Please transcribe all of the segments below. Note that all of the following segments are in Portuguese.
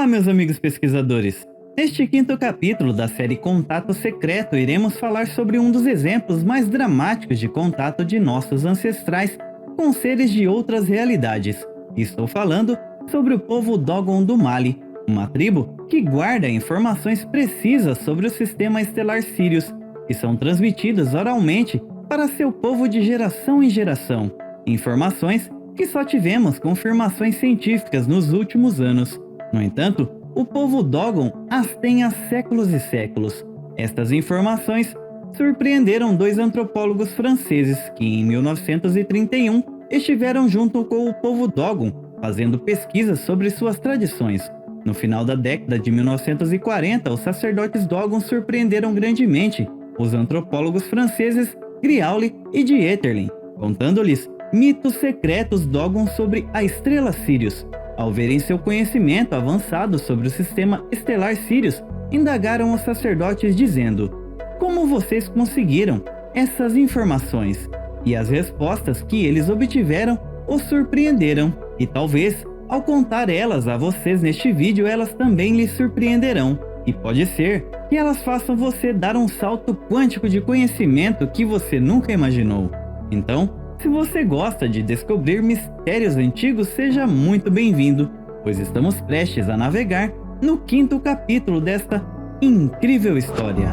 Olá, meus amigos pesquisadores! Neste quinto capítulo da série Contato Secreto, iremos falar sobre um dos exemplos mais dramáticos de contato de nossos ancestrais com seres de outras realidades. Estou falando sobre o povo Dogon do Mali, uma tribo que guarda informações precisas sobre o sistema estelar Sirius, que são transmitidas oralmente para seu povo de geração em geração. Informações que só tivemos confirmações científicas nos últimos anos. No entanto, o povo Dogon as tem há séculos e séculos. Estas informações surpreenderam dois antropólogos franceses que, em 1931, estiveram junto com o povo Dogon, fazendo pesquisas sobre suas tradições. No final da década de 1940, os sacerdotes Dogon surpreenderam grandemente os antropólogos franceses Griaule e Dieterlen, contando-lhes mitos secretos Dogon sobre a estrela Sirius. Ao verem seu conhecimento avançado sobre o sistema estelar Sirius, indagaram os sacerdotes dizendo: "Como vocês conseguiram essas informações?" E as respostas que eles obtiveram os surpreenderam. E talvez, ao contar elas a vocês neste vídeo, elas também lhes surpreenderão. E pode ser que elas façam você dar um salto quântico de conhecimento que você nunca imaginou. Então, se você gosta de descobrir mistérios antigos, seja muito bem-vindo, pois estamos prestes a navegar no quinto capítulo desta incrível história.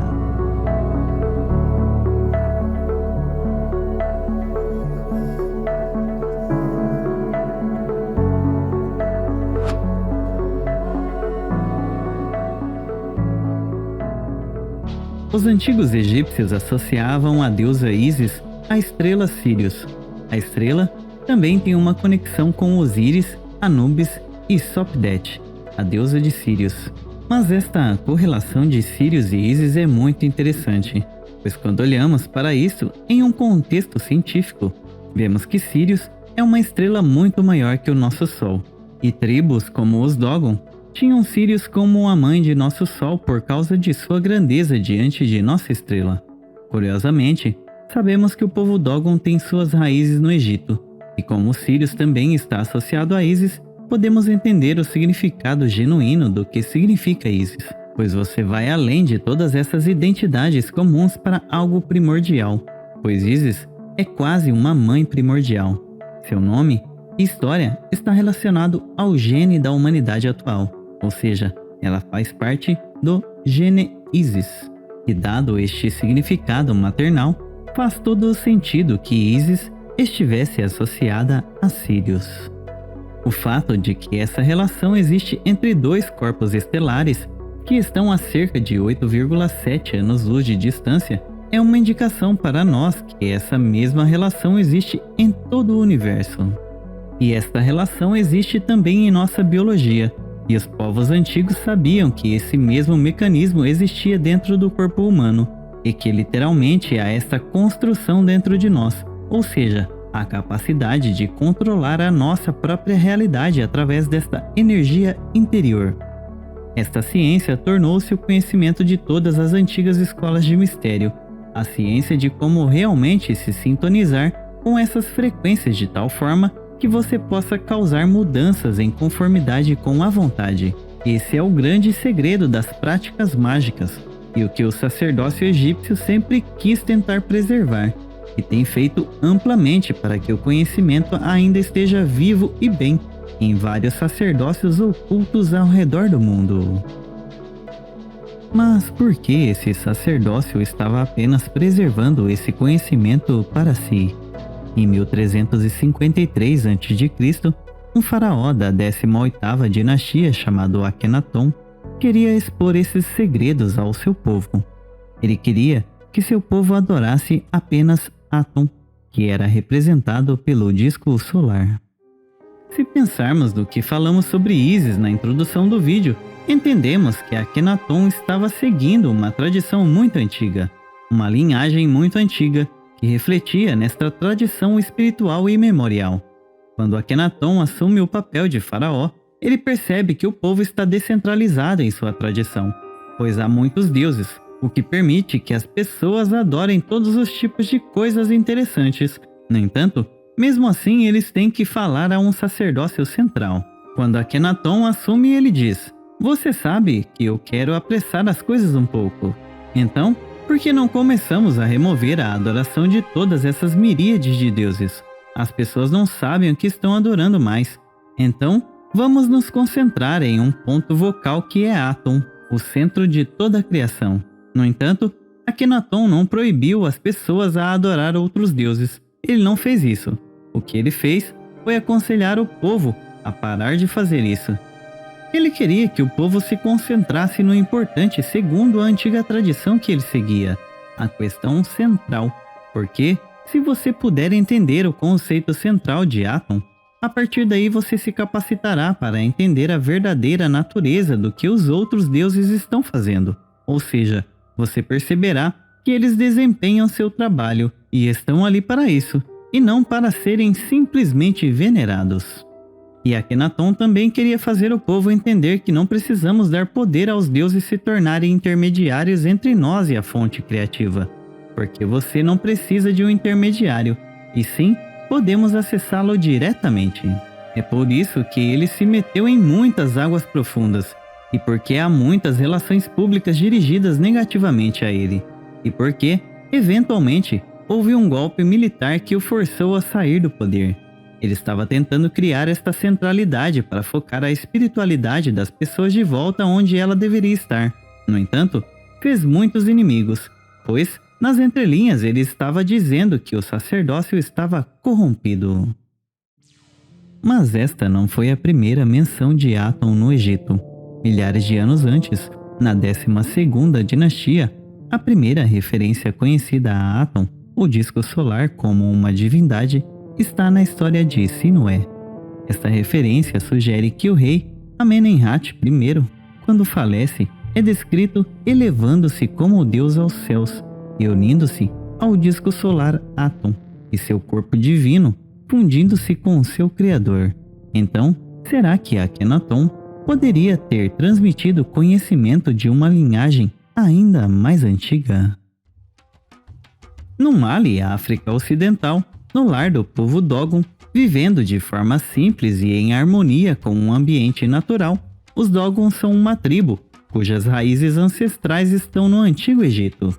Os antigos egípcios associavam a deusa Ísis a estrela Sirius. A estrela também tem uma conexão com Osíris, Anubis e Sopdet, a deusa de Sirius. Mas esta correlação de Sirius e Ísis é muito interessante, pois quando olhamos para isso em um contexto científico, vemos que Sirius é uma estrela muito maior que o nosso Sol, e tribos como os Dogon tinham Sirius como a mãe de nosso Sol por causa de sua grandeza diante de nossa estrela. Curiosamente, sabemos que o povo Dogon tem suas raízes no Egito, e como Sirius também está associado a Ísis, podemos entender o significado genuíno do que significa Ísis, pois você vai além de todas essas identidades comuns para algo primordial, pois Ísis é quase uma mãe primordial. Seu nome e história está relacionado ao gene da humanidade atual, ou seja, ela faz parte do gene Ísis. E dado este significado maternal, faz todo o sentido que Ísis estivesse associada a Sirius. O fato de que essa relação existe entre dois corpos estelares que estão a cerca de 8,7 anos-luz de distância é uma indicação para nós que essa mesma relação existe em todo o universo. E esta relação existe também em nossa biologia, e os povos antigos sabiam que esse mesmo mecanismo existia dentro do corpo humano, e que literalmente há esta construção dentro de nós, ou seja, a capacidade de controlar a nossa própria realidade através desta energia interior. Esta ciência tornou-se o conhecimento de todas as antigas escolas de mistério, a ciência de como realmente se sintonizar com essas frequências de tal forma que você possa causar mudanças em conformidade com a vontade. Esse é o grande segredo das práticas mágicas, e o que o sacerdócio egípcio sempre quis tentar preservar, e tem feito amplamente para que o conhecimento ainda esteja vivo e bem em vários sacerdócios ocultos ao redor do mundo. Mas por que esse sacerdócio estava apenas preservando esse conhecimento para si? Em 1353 a.C., um faraó da 18ª dinastia chamado Akhenaton queria expor esses segredos ao seu povo. Ele queria que seu povo adorasse apenas Atum, que era representado pelo disco solar. Se pensarmos no que falamos sobre Ísis na introdução do vídeo, entendemos que Akhenaton estava seguindo uma tradição muito antiga, uma linhagem muito antiga que refletia nesta tradição espiritual e memorial. Quando Akhenaton assume o papel de faraó, ele percebe que o povo está descentralizado em sua tradição, pois há muitos deuses, o que permite que as pessoas adorem todos os tipos de coisas interessantes. No entanto, mesmo assim eles têm que falar a um sacerdócio central. Quando Akhenaton assume, ele diz: Você sabe que eu quero apressar as coisas um pouco. Então, por que não começamos a remover a adoração de todas essas miríades de deuses? As pessoas não sabem o que estão adorando mais. Então, vamos nos concentrar em um ponto vocal que é Atum, o centro de toda a criação. No entanto, Akhenaton não proibiu as pessoas a adorar outros deuses. Ele não fez isso. O que ele fez foi aconselhar o povo a parar de fazer isso. Ele queria que o povo se concentrasse no importante segundo a antiga tradição que ele seguia, a questão central. Porque, se você puder entender o conceito central de Atum, a partir daí você se capacitará para entender a verdadeira natureza do que os outros deuses estão fazendo. Ou seja, você perceberá que eles desempenham seu trabalho e estão ali para isso, e não para serem simplesmente venerados. E Akhenaton também queria fazer o povo entender que não precisamos dar poder aos deuses se tornarem intermediários entre nós e a fonte criativa, porque você não precisa de um intermediário, e sim, podemos acessá-lo diretamente. É por isso que ele se meteu em muitas águas profundas, e porque há muitas relações públicas dirigidas negativamente a ele, e porque, eventualmente, houve um golpe militar que o forçou a sair do poder. Ele estava tentando criar esta centralidade para focar a espiritualidade das pessoas de volta onde ela deveria estar. No entanto, fez muitos inimigos, pois, nas entrelinhas, ele estava dizendo que o sacerdócio estava corrompido. Mas esta não foi a primeira menção de Atum no Egito. Milhares de anos antes, na 12ª dinastia, a primeira referência conhecida a Atum, o disco solar como uma divindade, está na história de Sinué. Esta referência sugere que o rei Amenemhat I, quando falece, é descrito elevando-se como o deus aos céus e unindo-se ao disco solar Atum e seu corpo divino, fundindo-se com o seu criador. Então, será que Akhenaton poderia ter transmitido conhecimento de uma linhagem ainda mais antiga? No Mali, África Ocidental, no lar do povo Dogon, vivendo de forma simples e em harmonia com um ambiente natural, os Dogon são uma tribo cujas raízes ancestrais estão no Antigo Egito.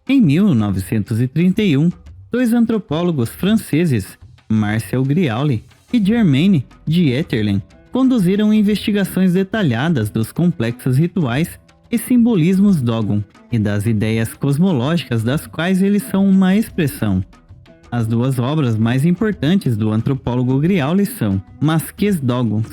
Em 1931, dois antropólogos franceses, Marcel Griaule e Germaine Dieterlen, conduziram investigações detalhadas dos complexos rituais e simbolismos Dogon e das ideias cosmológicas das quais eles são uma expressão. As duas obras mais importantes do antropólogo Griaule são Masques Dogons,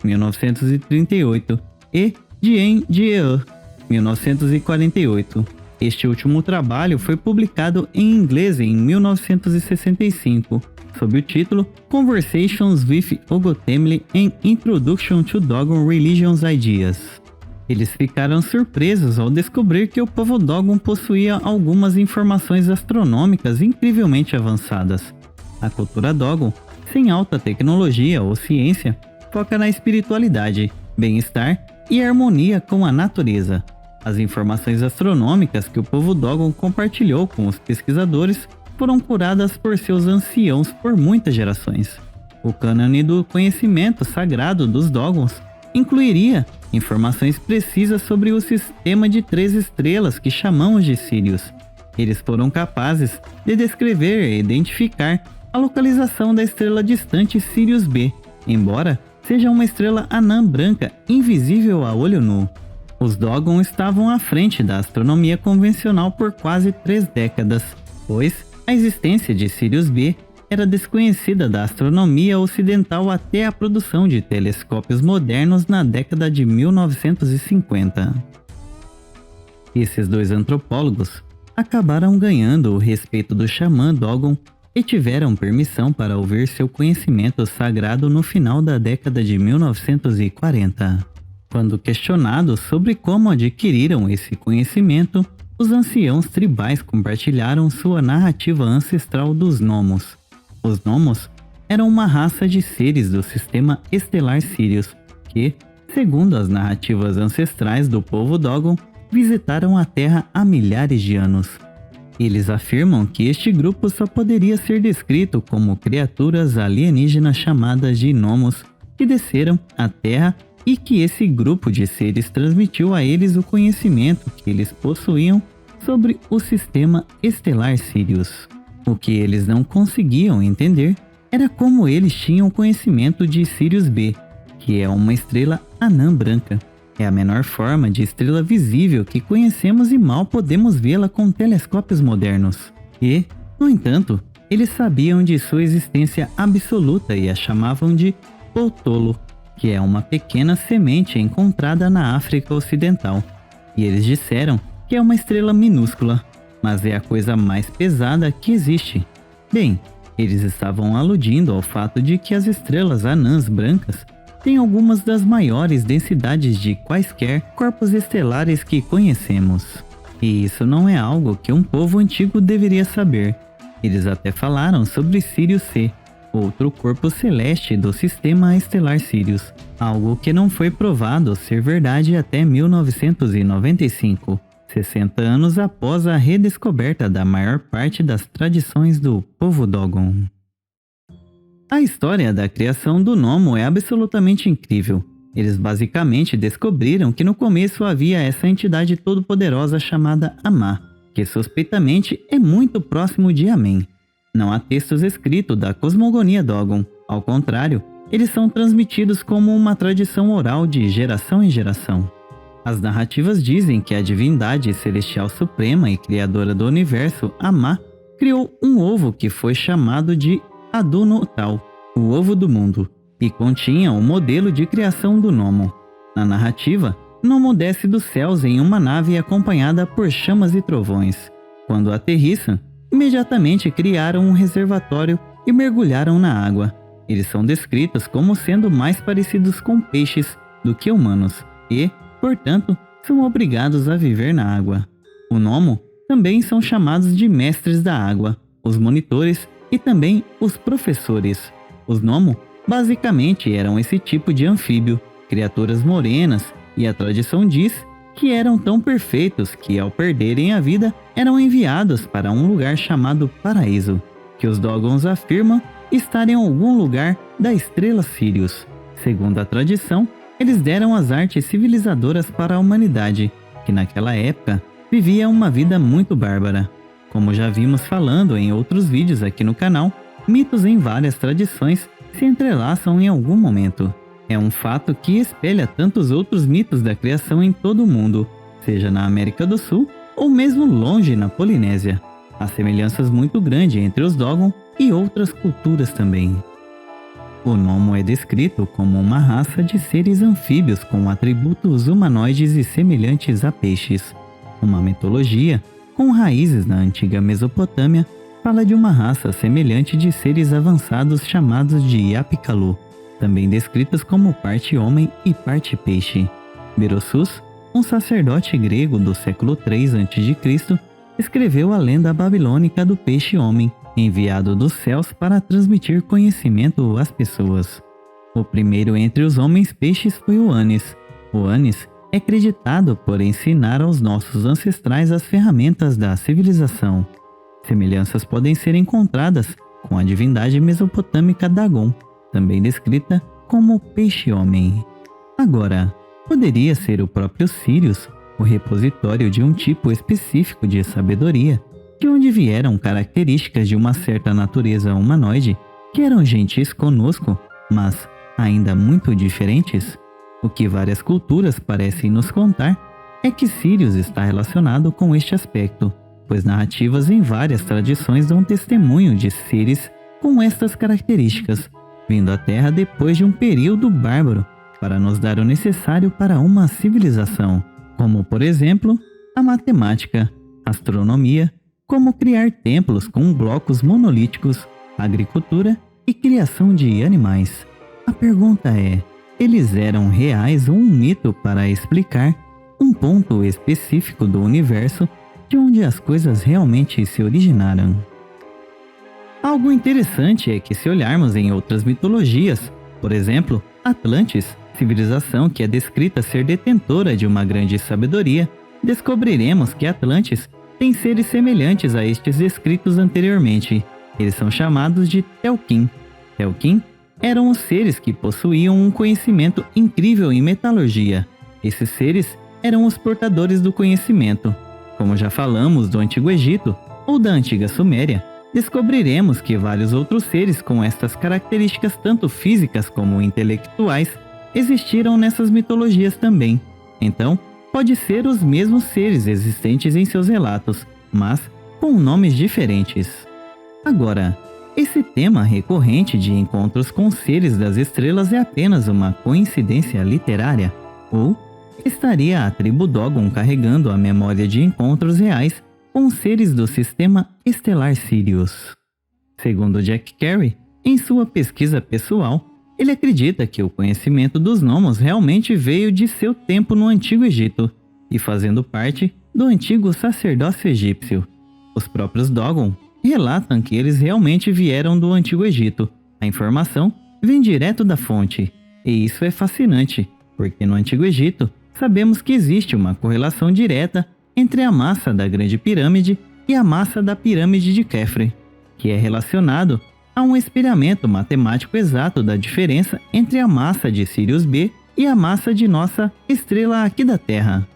1938, e Dien Dieu, 1948. Este último trabalho foi publicado em inglês em 1965, sob o título Conversations with Ogotemli and Introduction to Dogon Religions Ideas. Eles ficaram surpresos ao descobrir que o povo Dogon possuía algumas informações astronômicas incrivelmente avançadas. A cultura Dogon, sem alta tecnologia ou ciência, foca na espiritualidade, bem-estar e harmonia com a natureza. As informações astronômicas que o povo Dogon compartilhou com os pesquisadores foram curadas por seus anciãos por muitas gerações. O cânone do conhecimento sagrado dos Dogons incluiria informações precisas sobre o sistema de 3 estrelas que chamamos de Sirius. Eles foram capazes de descrever e identificar a localização da estrela distante Sirius B, embora seja uma estrela anã branca invisível a olho nu. Os Dogon estavam à frente da astronomia convencional por quase 3 décadas, pois a existência de Sirius B era desconhecida da astronomia ocidental até a produção de telescópios modernos na década de 1950. Esses dois antropólogos acabaram ganhando o respeito do xamã Dogon e tiveram permissão para ouvir seu conhecimento sagrado no final da década de 1940. Quando questionados sobre como adquiriram esse conhecimento, os anciãos tribais compartilharam sua narrativa ancestral dos Nomos. Os Nomos eram uma raça de seres do sistema estelar Sirius que, segundo as narrativas ancestrais do povo Dogon, visitaram a Terra há milhares de anos. Eles afirmam que este grupo só poderia ser descrito como criaturas alienígenas chamadas de Nomos, que desceram à Terra e que esse grupo de seres transmitiu a eles o conhecimento que eles possuíam sobre o sistema estelar Sirius. O que eles não conseguiam entender era como eles tinham conhecimento de Sirius B, que é uma estrela anã branca. É a menor forma de estrela visível que conhecemos e mal podemos vê-la com telescópios modernos. E, no entanto, eles sabiam de sua existência absoluta e a chamavam de Potolo, que é uma pequena semente encontrada na África Ocidental. E eles disseram que é uma estrela minúscula, mas é a coisa mais pesada que existe. Bem, eles estavam aludindo ao fato de que as estrelas anãs brancas têm algumas das maiores densidades de quaisquer corpos estelares que conhecemos. E isso não é algo que um povo antigo deveria saber. Eles até falaram sobre Sirius C, outro corpo celeste do sistema estelar Sirius, algo que não foi provado ser verdade até 1995, 60 anos após a redescoberta da maior parte das tradições do povo Dogon. A história da criação do Nomo é absolutamente incrível. Eles basicamente descobriram que no começo havia essa entidade todo-poderosa chamada Amá, que suspeitamente é muito próximo de Amém. Não há textos escritos da cosmogonia Dogon, ao contrário, eles são transmitidos como uma tradição oral de geração em geração. As narrativas dizem que a divindade celestial suprema e criadora do universo, Amá, criou um ovo que foi chamado de Adunutal, o ovo do mundo, e continha o modelo de criação do Nomo. Na narrativa, Nomo desce dos céus em uma nave acompanhada por chamas e trovões. Quando aterrissam, imediatamente criaram um reservatório e mergulharam na água. Eles são descritos como sendo mais parecidos com peixes do que humanos e, portanto, são obrigados a viver na água. O Nomo também são chamados de mestres da água, os monitores e também os professores. Os Nomo basicamente eram esse tipo de anfíbio, criaturas morenas, e a tradição diz que eram tão perfeitos que, ao perderem a vida, eram enviados para um lugar chamado Paraíso, que os Dogons afirmam estar em algum lugar da estrela Sirius. Segundo a tradição, eles deram as artes civilizadoras para a humanidade, que naquela época vivia uma vida muito bárbara. Como já vimos falando em outros vídeos aqui no canal, mitos em várias tradições se entrelaçam em algum momento. É um fato que espelha tantos outros mitos da criação em todo o mundo, seja na América do Sul ou mesmo longe na Polinésia. Há semelhanças muito grandes entre os Dogon e outras culturas também. O Nomo é descrito como uma raça de seres anfíbios com atributos humanoides e semelhantes a peixes. Uma mitologia, com raízes na antiga Mesopotâmia, fala de uma raça semelhante de seres avançados chamados de Apikalu, também descritos como parte homem e parte peixe. Berossus, um sacerdote grego do século III a.C., escreveu a lenda babilônica do peixe-homem, enviado dos céus para transmitir conhecimento às pessoas. O primeiro entre os homens-peixes foi o Anis. O Anis é acreditado por ensinar aos nossos ancestrais as ferramentas da civilização. Semelhanças podem ser encontradas com a divindade mesopotâmica Dagon, também descrita como peixe-homem. Agora, poderia ser o próprio Sirius o repositório de um tipo específico de sabedoria, de onde vieram características de uma certa natureza humanoide que eram gentis conosco, mas ainda muito diferentes? O que várias culturas parecem nos contar é que Sirius está relacionado com este aspecto, pois narrativas em várias tradições dão testemunho de seres com estas características, vindo à Terra depois de um período bárbaro para nos dar o necessário para uma civilização, como por exemplo, a matemática, astronomia, como criar templos com blocos monolíticos, agricultura e criação de animais. A pergunta é, eles eram reais ou um mito para explicar um ponto específico do universo de onde as coisas realmente se originaram? Algo interessante é que, se olharmos em outras mitologias, por exemplo, Atlantis, civilização que é descrita ser detentora de uma grande sabedoria, descobriremos que Atlantis tem seres semelhantes a estes descritos anteriormente. Eles são chamados de Telkin. Telkin eram os seres que possuíam um conhecimento incrível em metalurgia. Esses seres eram os portadores do conhecimento. Como já falamos do Antigo Egito ou da Antiga Suméria, descobriremos que vários outros seres com estas características tanto físicas como intelectuais existiram nessas mitologias também. Então, pode ser os mesmos seres existentes em seus relatos, mas com nomes diferentes. Agora, esse tema recorrente de encontros com seres das estrelas é apenas uma coincidência literária? Ou estaria a tribo Dogon carregando a memória de encontros reais com seres do sistema estelar Sirius? Segundo Jack Carey, em sua pesquisa pessoal, ele acredita que o conhecimento dos gnomos realmente veio de seu tempo no Antigo Egito e fazendo parte do antigo sacerdócio egípcio. Os próprios Dogon relatam que eles realmente vieram do Antigo Egito. A informação vem direto da fonte, e isso é fascinante, porque no Antigo Egito sabemos que existe uma correlação direta entre a massa da Grande Pirâmide e a massa da Pirâmide de Khafre, que é relacionado a um espelhamento matemático exato da diferença entre a massa de Sirius B e a massa de nossa estrela aqui da Terra.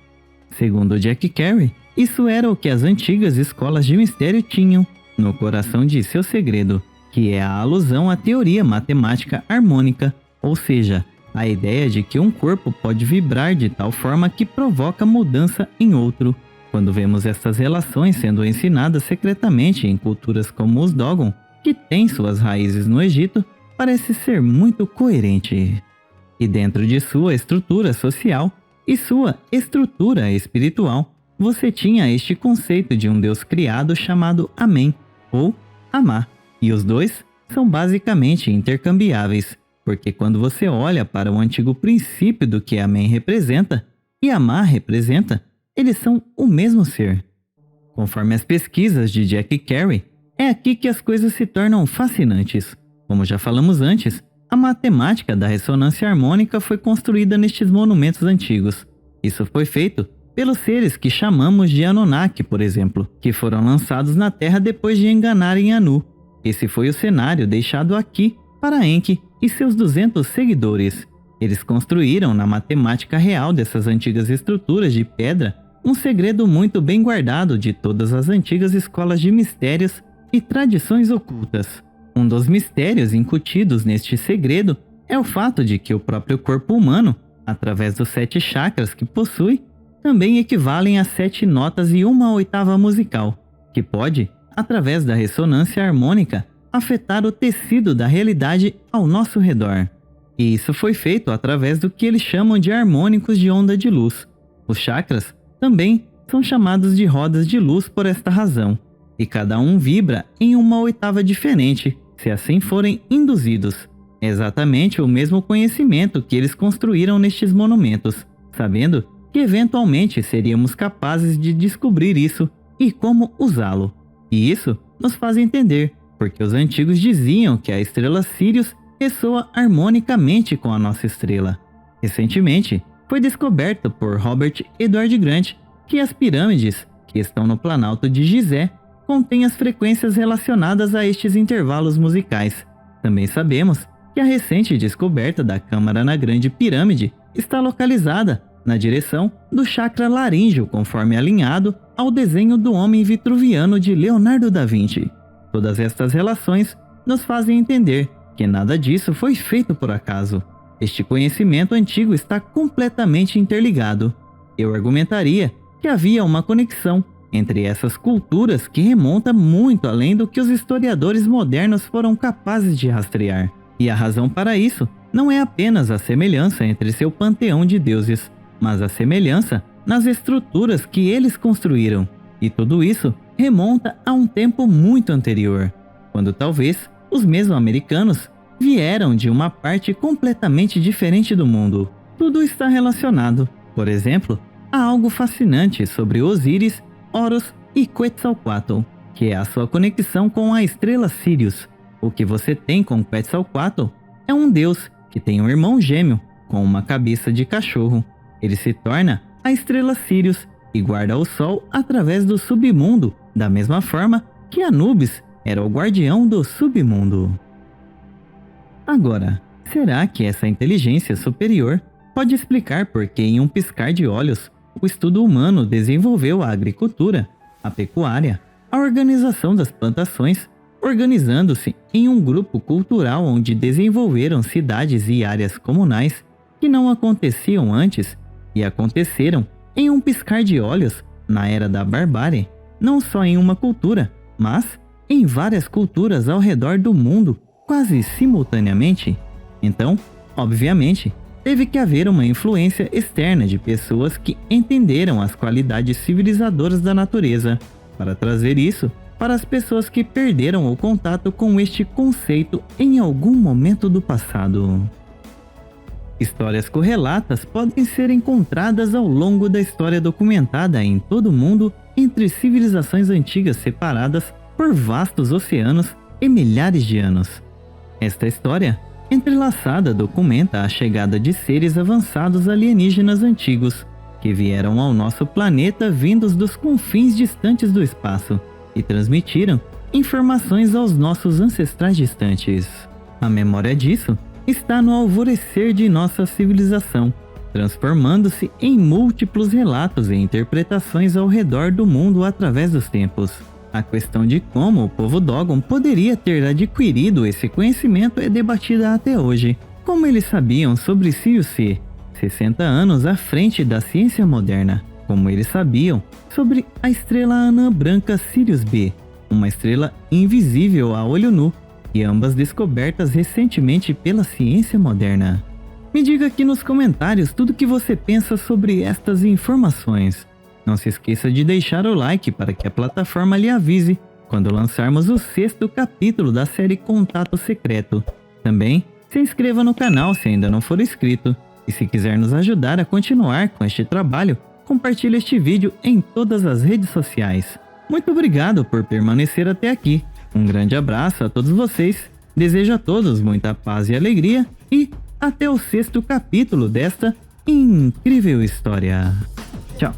Segundo Jack Carey, isso era o que as antigas escolas de mistério tinham no coração de seu segredo, que é a alusão à teoria matemática harmônica, ou seja, a ideia de que um corpo pode vibrar de tal forma que provoca mudança em outro. Quando vemos essas relações sendo ensinadas secretamente em culturas como os Dogon, que têm suas raízes no Egito, parece ser muito coerente. E dentro de sua estrutura social e sua estrutura espiritual, você tinha este conceito de um Deus criado chamado Amen, ou Amá, e os dois são basicamente intercambiáveis, porque quando você olha para o antigo princípio do que Amen representa e Amá representa, eles são o mesmo ser. Conforme as pesquisas de Jack Carey, é aqui que as coisas se tornam fascinantes. Como já falamos antes, a matemática da ressonância harmônica foi construída nestes monumentos antigos. Isso foi feito pelos seres que chamamos de Anunnaki, por exemplo, que foram lançados na Terra depois de enganarem Anu. Esse foi o cenário deixado aqui para Enki e seus 200 seguidores. Eles construíram na matemática real dessas antigas estruturas de pedra um segredo muito bem guardado de todas as antigas escolas de mistérios e tradições ocultas. Um dos mistérios incutidos neste segredo é o fato de que o próprio corpo humano, através dos 7 chakras que possui, também equivalem a 7 notas e uma oitava musical, que pode, através da ressonância harmônica, afetar o tecido da realidade ao nosso redor. E isso foi feito através do que eles chamam de harmônicos de onda de luz. Os chakras também são chamados de rodas de luz por esta razão, e cada um vibra em uma oitava diferente, se assim forem induzidos. É exatamente o mesmo conhecimento que eles construíram nestes monumentos, sabendo que eventualmente seríamos capazes de descobrir isso e como usá-lo. E isso nos faz entender porque os antigos diziam que a estrela Sirius ressoa harmonicamente com a nossa estrela. Recentemente, foi descoberto por Robert Edward Grant que as pirâmides, que estão no Planalto de Gizé, contêm as frequências relacionadas a estes intervalos musicais. Também sabemos que a recente descoberta da câmara na Grande Pirâmide está localizada na direção do chakra laríngeo, conforme alinhado ao desenho do homem vitruviano de Leonardo da Vinci. Todas estas relações nos fazem entender que nada disso foi feito por acaso. Este conhecimento antigo está completamente interligado. Eu argumentaria que havia uma conexão entre essas culturas que remonta muito além do que os historiadores modernos foram capazes de rastrear. E a razão para isso não é apenas a semelhança entre seu panteão de deuses, mas a semelhança nas estruturas que eles construíram. E tudo isso remonta a um tempo muito anterior, quando talvez os mesoamericanos vieram de uma parte completamente diferente do mundo. Tudo está relacionado. Por exemplo, há algo fascinante sobre Osíris, Horus e Quetzalcoatl, que é a sua conexão com a estrela Sirius. O que você tem com Quetzalcoatl é um deus que tem um irmão gêmeo com uma cabeça de cachorro. Ele se torna a estrela Sirius e guarda o sol através do submundo, da mesma forma que Anubis era o guardião do submundo. Agora, será que essa inteligência superior pode explicar por que em um piscar de olhos o estudo humano desenvolveu a agricultura, a pecuária, a organização das plantações, organizando-se em um grupo cultural onde desenvolveram cidades e áreas comunais que não aconteciam antes e aconteceram em um piscar de olhos na era da barbárie, não só em uma cultura, mas em várias culturas ao redor do mundo, quase simultaneamente? Então, obviamente, teve que haver uma influência externa de pessoas que entenderam as qualidades civilizadoras da natureza, para trazer isso para as pessoas que perderam o contato com este conceito em algum momento do passado. Histórias correlatas podem ser encontradas ao longo da história documentada em todo o mundo entre civilizações antigas separadas por vastos oceanos e milhares de anos. Esta história entrelaçada documenta a chegada de seres avançados alienígenas antigos que vieram ao nosso planeta vindos dos confins distantes do espaço e transmitiram informações aos nossos ancestrais distantes. A memória disso está no alvorecer de nossa civilização, transformando-se em múltiplos relatos e interpretações ao redor do mundo através dos tempos. A questão de como o povo Dogon poderia ter adquirido esse conhecimento é debatida até hoje. Como eles sabiam sobre Sirius C, 60 anos à frente da ciência moderna? Como eles sabiam sobre a estrela anã branca Sirius B, uma estrela invisível a olho nu, e ambas descobertas recentemente pela ciência moderna? Me diga aqui nos comentários tudo o que você pensa sobre estas informações. Não se esqueça de deixar o like para que a plataforma lhe avise quando lançarmos o 6º capítulo da série Contato Secreto. Também se inscreva no canal se ainda não for inscrito. E se quiser nos ajudar a continuar com este trabalho, compartilhe este vídeo em todas as redes sociais. Muito obrigado por permanecer até aqui. Um grande abraço a todos vocês. Desejo a todos muita paz e alegria. E até o 6º capítulo desta incrível história. Tchau.